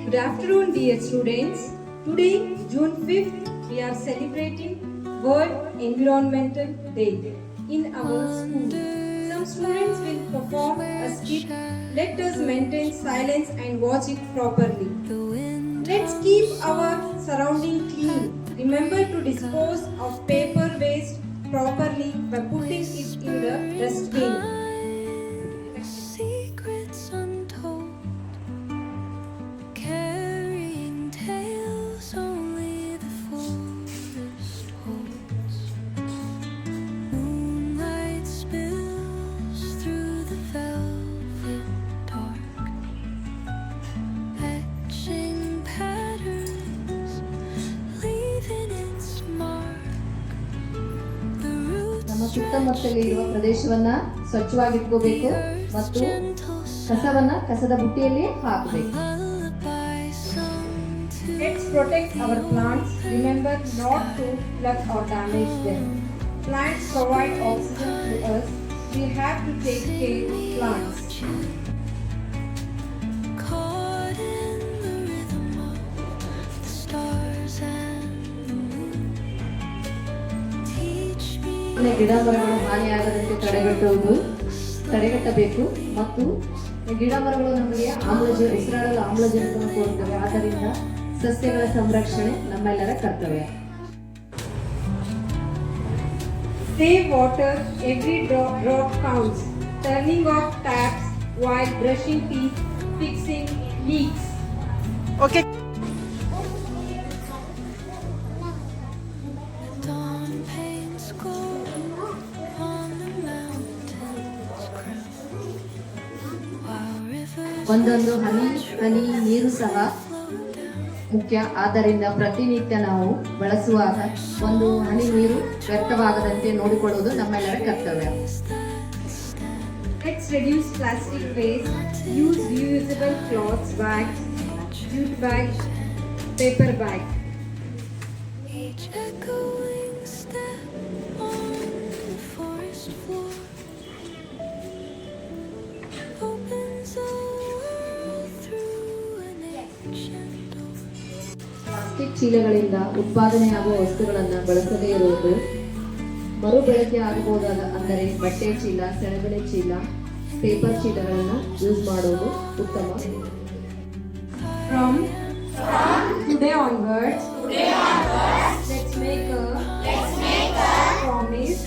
Good afternoon, dear students. Today, June 5th, we are celebrating World Environmental Day in our school. Some students will perform a skit. Let us maintain silence and watch it properly. Let's keep our surrounding clean. Remember to dispose of paper waste properly by putting it in the dustbin. Secrets untold, carrying tales only the forest holds. Moonlight spills through the velvet dark, etching patterns, leaving its mark. The roots ನಮ್ಮ ಸುತ್ತಮುತ್ತಲೇ ಇರುವ ಪ್ರದೇಶವನ್ನ ಸ್ವಚ್ಛವಾಗಿಟ್ಕೋಬೇಕು ಮತ್ತು ಕಸವನ್ನ ಕಸದ ಬುಟ್ಟಿಯಲ್ಲಿ ಹಾಕಬೇಕು. Let's protect our plants. Remember not to pluck or damage them. Plants provide oxygen to us. We have to take care of plants. Caught in the rhythm of the stars and the moon. Teach me ಗಿಡ ಮರಗಳು ಹಾನಿಯಾಗದಂತೆ ತಡೆಗಟ್ಟಬೇಕು ಮತ್ತು ಗಿಡ ಮರಗಳು ನಮಗೆ ಉಸಿರಾಡಲು ಆಮ್ಲಜನಕವನ್ನು ಕೊಡುತ್ತವೆ. ಆದ್ದರಿಂದ ಸಸ್ಯಗಳ ಸಂರಕ್ಷಣೆ ನಮ್ಮೆಲ್ಲರ ಕರ್ತವ್ಯ. Save water. Every drop counts. Turning off taps while brushing teeth, fixing leaks. Okay. dawn paints gold on the mountain's crown, while rivers ಒಂದೊಂದು ಹನಿ ನೀರು ಸಹ ಮುಖ್ಯ. ಆದ್ದರಿಂದ ಪ್ರತಿನಿತ್ಯ ನಾವು ಬಳಸುವಾಗ ಒಂದು ಹನಿ ನೀರು ವ್ಯರ್ಥವಾಗದಂತೆ ನೋಡಿಕೊಳ್ಳುವುದು ನಮ್ಮೆಲ್ಲರ ಕರ್ತವ್ಯ. Let's reduce plastic waste. Use reusable cloths bags, jute bag, paper bag. each echoing step on the forest floor opens a world through an ancient door. Plastic ಚೀಲಗಳಿಂದ ಉತ್ಪಾದನೆಯಾಗುವ ವಸ್ತುಗಳನ್ನು ಬಳಸದೇ ಇರುವುದು, ಮರುಬಳಕೆ ಆಗಬಹುದಾದ ಅಂದರೆ ಬಟ್ಟೆ ಚೀಲ, ಸೆಣಬಿನ ಚೀಲ, ಪೇಪರ್ ಚೀಲಗಳನ್ನು ಯೂಸ್ ಮಾಡುವುದು ಉತ್ತಮ. From today onwards, let's make a promise